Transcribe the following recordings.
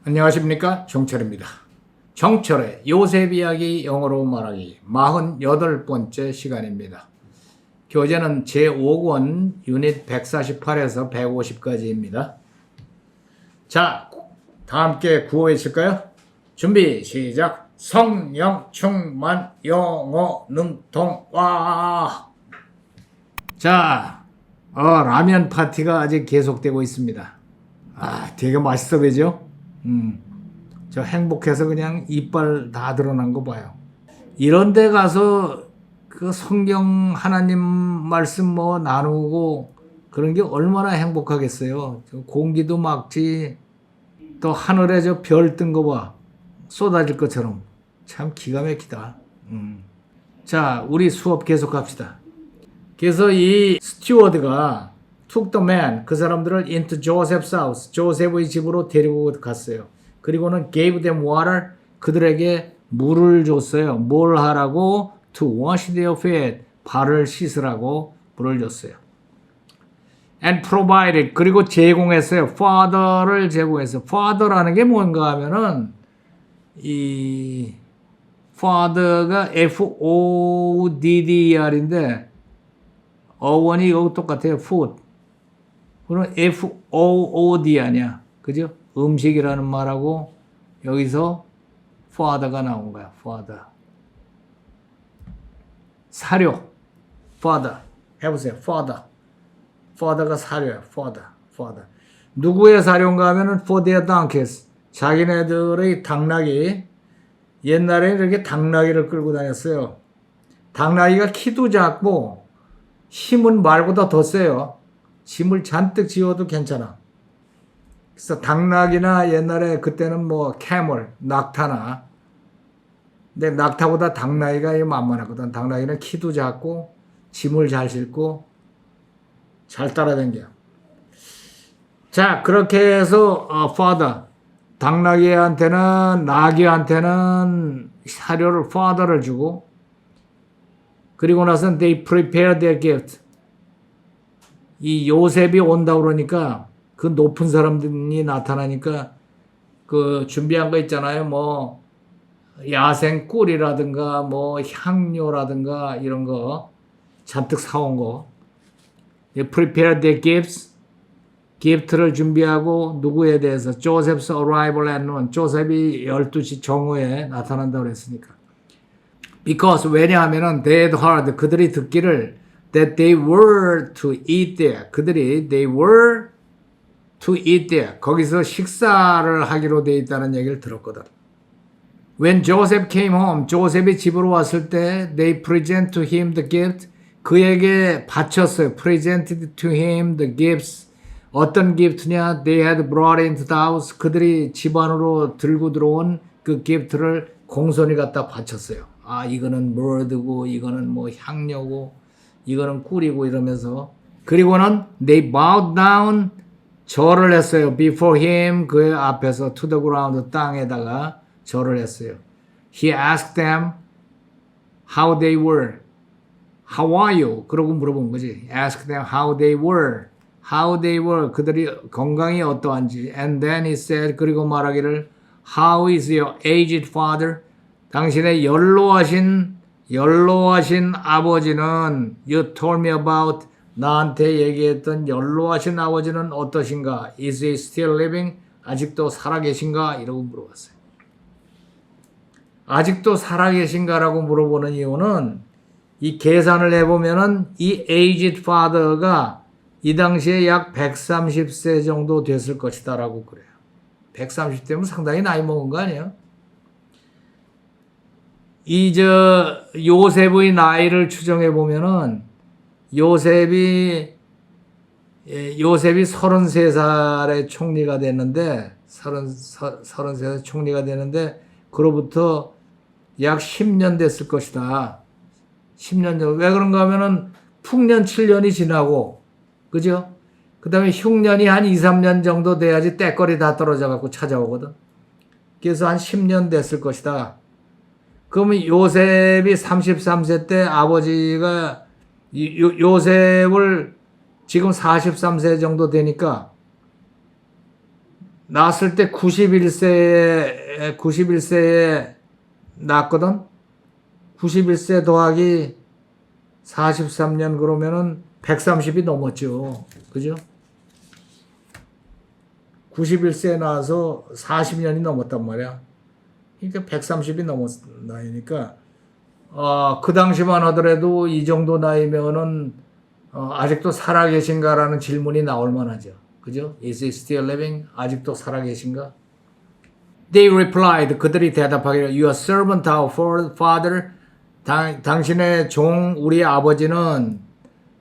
안녕하십니까, 정철입니다. 정철의 요셉 이야기 영어로 말하기 48번째 시간입니다. 교재는 제5권 유닛 148에서 150까지입니다. 자, 다 함께 구호 외칠까요? 준비 시작. 성령 충만 영어 능통 와. 자, 라면 파티가 아직 계속되고 있습니다. 되게 맛있어 보이죠? 저 행복해서 그냥 이빨 다 드러난 거 봐요. 이런 데 가서 그 성경 하나님 말씀 뭐 나누고 그런 게 얼마나 행복하겠어요. 공기도 막지, 또 하늘에 저 별 뜬 거 봐. 쏟아질 것처럼. 참 기가 막히다. 자, 우리 수업 계속 합시다. 그래서 이 스튜어드가 took the man, 그 사람들을 into Joseph's house, 조셉의 집으로 데리고 갔어요. 그리고는 gave them water, 그들에게 물을 줬어요. 뭘 하라고? to wash their feet, 발을 씻으라고 물을 줬어요. and provided, 그리고 제공했어요. father를 제공했어요. father라는 게 뭔가 하면은 이 father가 F-O-D-D-R인데 어원이 이거 똑같아요. food. 그럼 F-O-O-D 아니야. 그죠? 음식이라는 말하고 여기서 father가 나온 거야. father. 사료. father. 해보세요. father. father가 사료야. father. father. 누구의 사료인가 하면은 for their donkeys. 자기네들의 당나귀. 옛날에 이렇게 당나귀를 끌고 다녔어요. 당나귀가 키도 작고 힘은 말보다 더 세요. 짐을 잔뜩 지어도 괜찮아. 그래서 당나귀나 옛날에 그때는 뭐 캐멀, 낙타나. 근데 낙타보다 당나귀가 만만하거든. 당나귀는 키도 작고 짐을 잘 싣고 잘 따라다녀. 자, 그렇게 해서 father, 당나귀한테는 나귀한테는 사료를 father를 주고, 그리고 나서 they prepare their gift. 이 요셉이 온다 그러니까 그 높은 사람들이 나타나니까 그 준비한 거 있잖아요. 뭐 야생 꿀이라든가 뭐 향료라든가 이런 거 잔뜩 사온 거. prepare their gifts. 기프트를 준비하고 누구에 대해서 Joseph's arrival at noon. 조셉이 12시 정오에 나타난다고 그랬으니까. Because 왜냐하면은 they had heard, 그들이 듣기를 that they were to eat there. 그들이 they were to eat there. 거기서 식사를 하기로 돼 있다는 얘기를 들었거든. When Joseph came home, 조셉이 집으로 왔을 때 they present to him the gift. 그에게 바쳤어요. presented to him the gifts. 어떤 기프트냐? They had brought into the house. 그들이 집 안으로 들고 들어온 그 기프트를 공손히 갖다 바쳤어요. 이거는 머드고 이거는 뭐 향료고 이거는 꿀이고 이러면서. 그리고는 they bowed down, 절을 했어요. before him, 그의 앞에서 to the ground, 땅에다가 절을 했어요. He asked them how they were. How are you? 그러고 물어본 거지. Ask them how they were. How they were. 그들이 건강이 어떠한지. And then he said, 그리고 말하기를 How is your aged father? 당신의 연로하신 아버지는 You told me about, 나한테 얘기했던 연로하신 아버지는 어떠신가? Is he still living? 아직도 살아계신가? 이러고 물어봤어요. 아직도 살아계신가라고 물어보는 이유는 이 계산을 해보면은 이 aged father가 이 당시에 약 130세 정도 됐을 것이다 라고 그래요. 130세면 상당히 나이 먹은 거 아니에요? 요셉의 나이를 추정해 보면은 요셉이 33살에 총리가 됐는데 33살 총리가 됐는데 그로부터 약 10년 됐을 것이다. 10년 정도. 왜 그런가 하면은 풍년 7년이 지나고 그죠? 그 다음에 흉년이 한 2, 3년 정도 돼야지 때거리 다 떨어져 갖고 찾아오거든. 그래서 한 10년 됐을 것이다. 그러면 요셉이 33세 때 아버지가 요셉을 지금 43세 정도 되니까 낳았을 때 91세에 낳았거든. 91세 더하기 43년 그러면은 130이 넘었죠. 그죠? 91세에 나와서 40년이 넘었단 말이야. 그러니까 130이 넘었 나이니까 그 당시만 하더라도 이 정도 나이면은 아직도 살아계신가라는 질문이 나올 만하죠. 그죠? Is he still living? 아직도 살아계신가? They replied. 그들이 대답하기를 Your servant, our father. 당신의 종, 우리 아버지는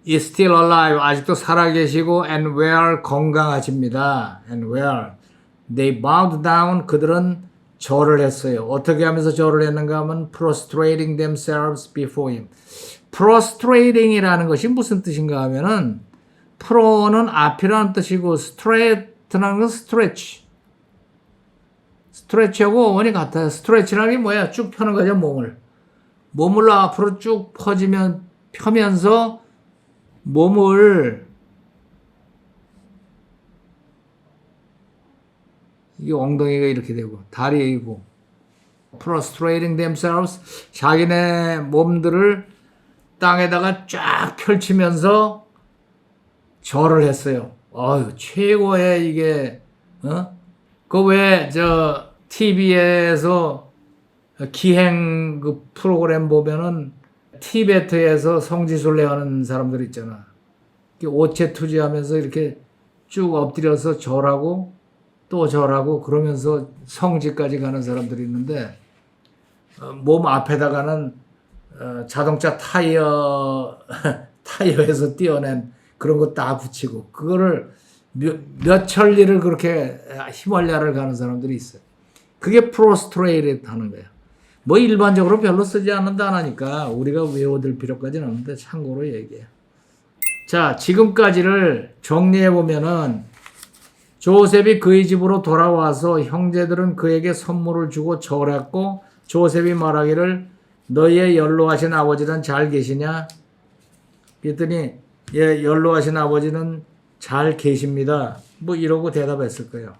is still alive. 아직도 살아계시고 and well, 건강하십니다. and well. They bowed down. 그들은 절을 했어요. 어떻게 하면서 절을 했는가 하면 prostrating themselves before him. prostrating이라는 것이 무슨 뜻인가 하면은 pro는 앞이라는 뜻이고 straight라는 건 stretch. stretch하고 원이 같아요. stretch라는 게 뭐야? 쭉 펴는 거죠, 몸을. 몸을 앞으로 쭉 펴면서 몸을 이 엉덩이가 이렇게 되고 다리이고 prostrating themselves 자기네 몸들을 땅에다가 쫙 펼치면서 절을 했어요. 최고의 이게 그 왜 저 TV에서 기행 그 프로그램 보면은 티베트에서 성지순례 하는 사람들 있잖아. 오체 투지하면서 이렇게 쭉 엎드려서 절하고 또 절하고 그러면서 성지까지 가는 사람들이 있는데 몸 앞에다가는 자동차 타이어에서 띄어낸 그런 거 다 붙이고 그거를 몇 천리를 그렇게 히말라야를 가는 사람들이 있어요. 그게 프로스트레이트 하는 거예요. 뭐 일반적으로 별로 쓰지 않는다 하니까 우리가 외워둘 필요까지는 없는데 참고로 얘기해요. 자, 지금까지를 정리해 보면은 조셉이 그의 집으로 돌아와서 형제들은 그에게 선물을 주고 절했고 조셉이 말하기를 너희의 연로하신 아버지는 잘 계시냐? 그랬더니 예, 연로하신 아버지는 잘 계십니다. 뭐 이러고 대답했을 거예요.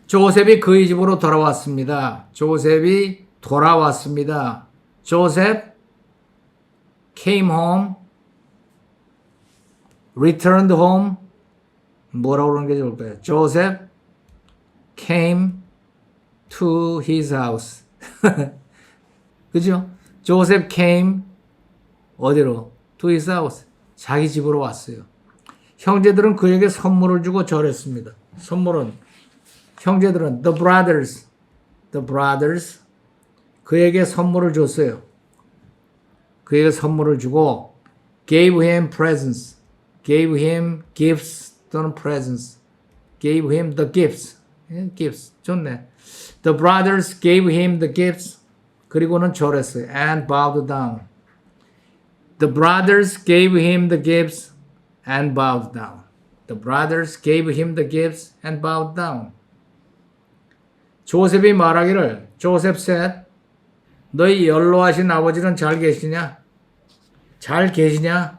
조셉이 그의 집으로 돌아왔습니다. 조셉이 돌아왔습니다. 조셉 came home, returned home. 뭐라고 그러는 게 좋을까요? Joseph came to his house. 그죠? Joseph came 어디로? To his house. 자기 집으로 왔어요. 형제들은 그에게 선물을 주고 절했습니다. 선물은 형제들은 the brothers 그에게 선물을 줬어요. 그에게 선물을 주고 gave him presents, gave him gifts 또는 presents, gave him the gifts. gifts 좋네. The brothers gave him the gifts. 그리고는 절했어요. And bowed down. The brothers gave him the gifts and bowed down. The brothers gave him the gifts and bowed down. 조셉이 말하기를 조셉 said 너희 연로하신 아버지는 잘 계시냐? 잘 계시냐?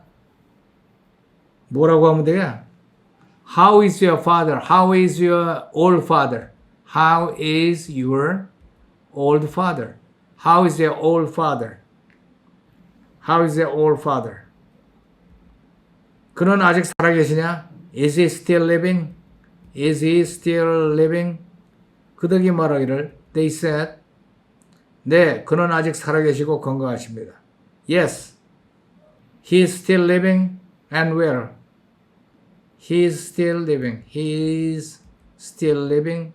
뭐라고 하면 돼요? How is your father? How is your old father? How is your old father? How is your old father? How is your old father? 그는 아직 살아계시냐? Is he still living? Is he still living? 그들이 말하기를 They said 네, 그는 아직 살아계시고 건강하십니다. Yes, he is still living and well. He is still living. He is still living.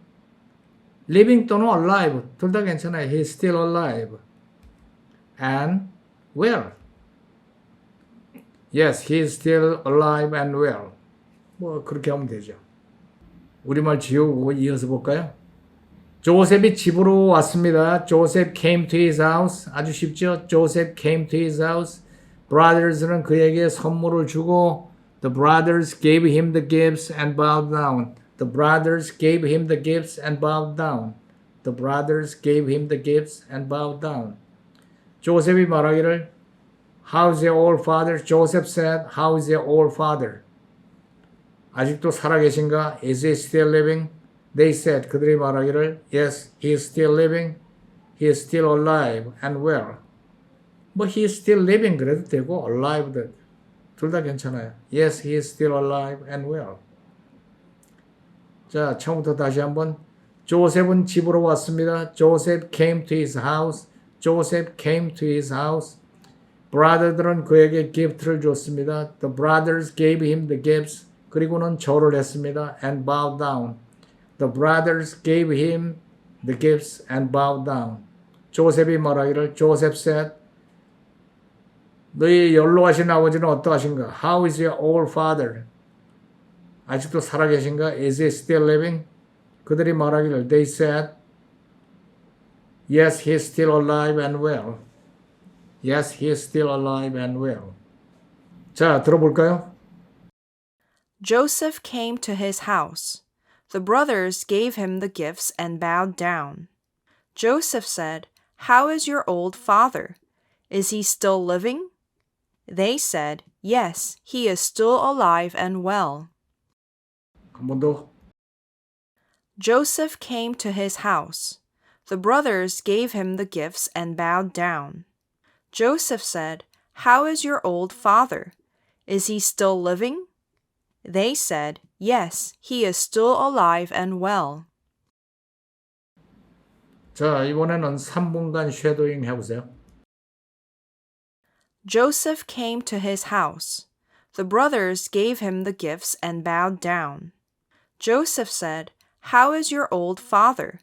Living 또는 alive. 둘 다 괜찮아요. He is still alive. And well. Yes, he is still alive and well. 뭐 그렇게 하면 되죠. 우리말 지우고 이어서 볼까요? 조셉이 집으로 왔습니다. Joseph came to his house. 아주 쉽죠? Joseph came to his house. Brothers는 그에게 선물을 주고 The brothers gave him the gifts and bowed down. The brothers gave him the gifts and bowed down. The brothers gave him the gifts and bowed down. 조셉이 말하기를 How is your old father? Joseph said, How is your old father? 아직도 살아계신가? Is he still living? They said, 그들이 말하기를, yes, he is still living, he is still alive and well. 뭐 he is still living 그래도 되고 alive 둘 다 괜찮아요. Yes, he is still alive and well. 자, 처음부터 다시 한번. 조셉은 집으로 왔습니다. Joseph came to his house. Joseph came to his house. 브라더들은 그에게 기프트를 줬습니다. The brothers gave him the gifts. 그리고는 절을 했습니다. And bowed down. The brothers gave him the gifts and bowed down. 조셉이 말하기를 Joseph said, 너희 연로하신 아버지는 어떠하신가? How is your old father? 아직도 살아계신가? Is he still living? 그들이 말하기를 They said, Yes, he is still alive and well. Yes, he is still alive and well. 자, 들어볼까요? Joseph came to his house. The brothers gave him the gifts and bowed down. Joseph said, How is your old father? Is he still living? They said, Yes, he is still alive and well. 한 번 더. Joseph came to his house. The brothers gave him the gifts and bowed down. Joseph said, How is your old father? Is he still living? They said, Yes, he is still alive and well. 자, 이번에는 3분간 쉐도잉 해보세요. Joseph came to his house. The brothers gave him the gifts and bowed down. Joseph said, How is your old father?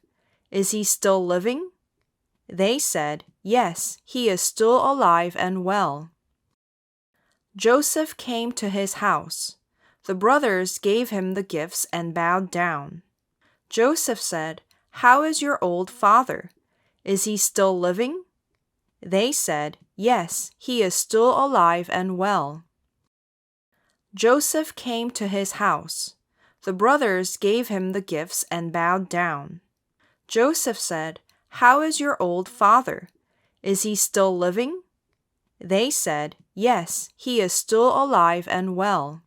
Is he still living? They said, Yes, he is still alive and well. Joseph came to his house. The brothers gave him the gifts and bowed down. Joseph said, How is your old father? Is he still living? They said, Yes, he is still alive and well. Joseph came to his house. The brothers gave him the gifts and bowed down. Joseph said, How is your old father? Is he still living? They said, Yes, he is still alive and well.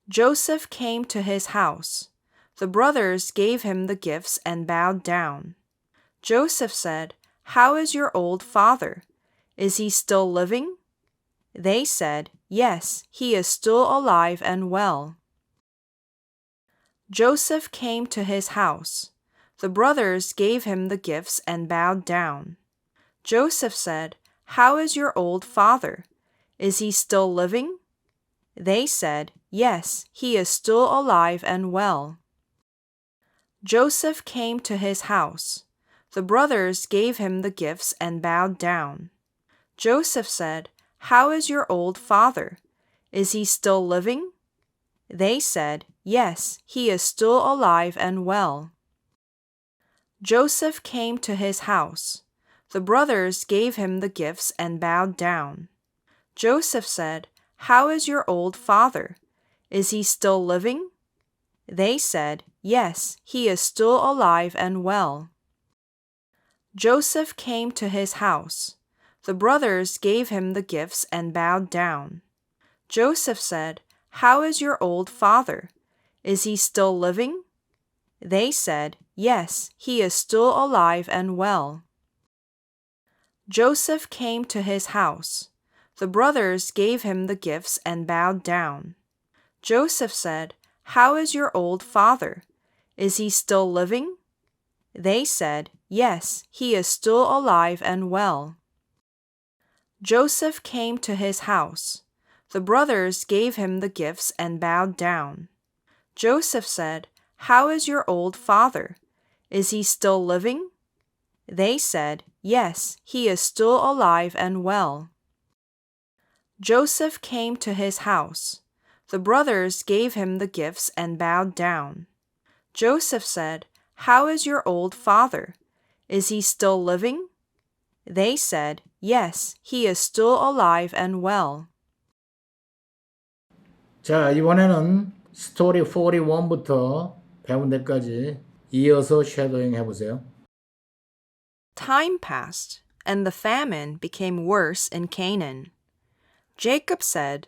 Joseph came to his house. The brothers gave him the gifts and bowed down. Joseph said, How is your old father? Is he still living? They said, Yes, he is still alive and well. Joseph came to his house. The brothers gave him the gifts and bowed down. Joseph said, How is your old father? Is he still living? They said, Yes, he is still alive and well. Joseph came to his house. The brothers gave him the gifts and bowed down. Joseph said, How is your old father? Is he still living? They said, Yes, he is still alive and well. Joseph came to his house. The brothers gave him the gifts and bowed down. Joseph said, How is your old father? Is he still living? They said, Yes, he is still alive and well. Joseph came to his house. The brothers gave him the gifts and bowed down. Joseph said, How is your old father? Is he still living? They said, Yes, he is still alive and well. Joseph came to his house. The brothers gave him the gifts and bowed down. Joseph said, How is your old father? Is he still living? They said, Yes, he is still alive and well. Joseph came to his house. The brothers gave him the gifts and bowed down. Joseph said, How is your old father? Is he still living? They said, Yes, he is still alive and well. Joseph came to his house. The brothers gave him the gifts and bowed down. Joseph said, How is your old father? Is he still living? They said, Yes, he is still alive and well. 자, 이번에는 스토리 41부터 배운 데까지 이어서 쉐도잉 해보세요. Time passed, and the famine became worse in Canaan. Jacob said,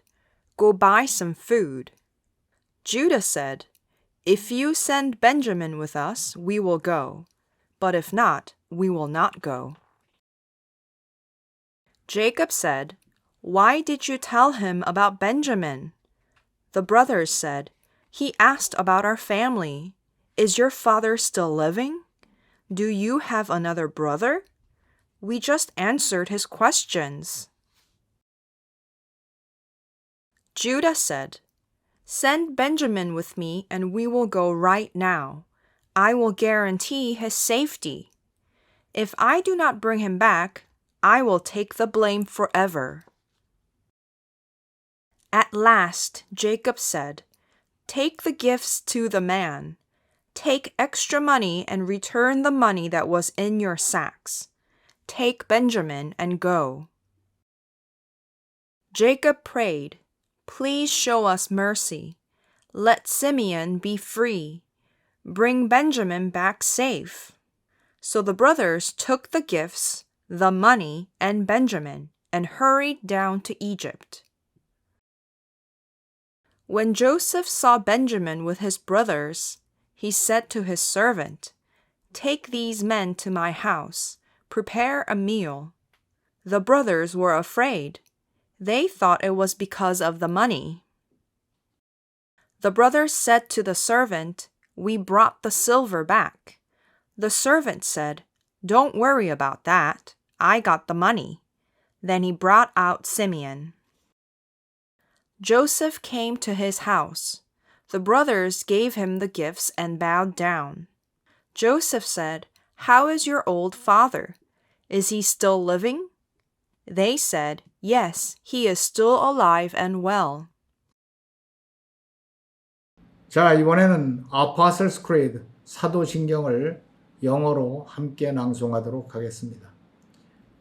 Go buy some food. Judah said, If you send Benjamin with us, we will go. But if not, we will not go. Jacob said, Why did you tell him about Benjamin? The brothers said, He asked about our family. Is your father still living? Do you have another brother? We just answered his questions. Judah said, Send Benjamin with me and we will go right now. I will guarantee his safety. If I do not bring him back, I will take the blame forever. At last, Jacob said, Take the gifts to the man. Take extra money and return the money that was in your sacks. Take Benjamin and go. Jacob prayed, Please show us mercy. Let Simeon be free. Bring Benjamin back safe. So the brothers took the gifts, the money, and Benjamin, and hurried down to Egypt. When Joseph saw Benjamin with his brothers, he said to his servant, Take these men to my house, prepare a meal. The brothers were afraid. They thought it was because of the money. The brothers said to the servant, We brought the silver back. The servant said, Don't worry about that. I got the money. Then he brought out Simeon. Joseph came to his house. The brothers gave him the gifts and bowed down. Joseph said, How is your old father? Is he still living? They said, Yes, he is still alive and well. 자, 이번에는 Apostles' Creed, 사도신경을 영어로 함께 낭송하도록 하겠습니다.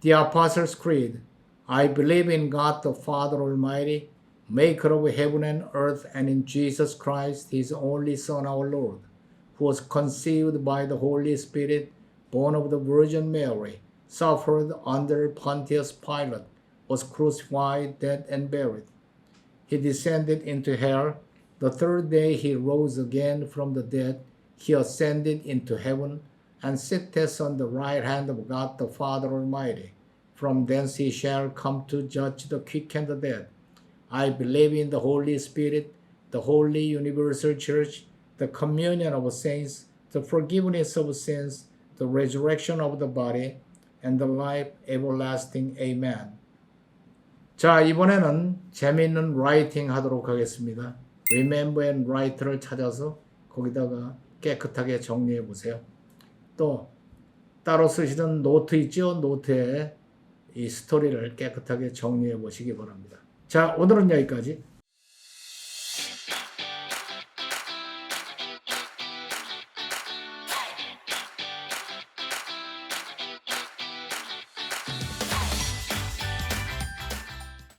The Apostles' Creed. I believe in God the Father Almighty, maker of heaven and earth, and in Jesus Christ, his only Son, our Lord, who was conceived by the Holy Spirit, born of the Virgin Mary, suffered under Pontius Pilate, was crucified, dead, and buried. He descended into hell. The third day he rose again from the dead. He ascended into heaven and sitteth on the right hand of God the Father Almighty. From thence he shall come to judge the quick and the dead. I believe in the Holy Spirit, the holy universal church, the communion of saints, the forgiveness of sins, the resurrection of the body, and the life everlasting. Amen. 자, 이번에는 재미있는 라이팅 하도록 하겠습니다. Remember and Write를 찾아서 거기다가 깨끗하게 정리해 보세요. 또 따로 쓰시는 노트 있죠? 노트에 이 스토리를 깨끗하게 정리해 보시기 바랍니다. 자, 오늘은 여기까지.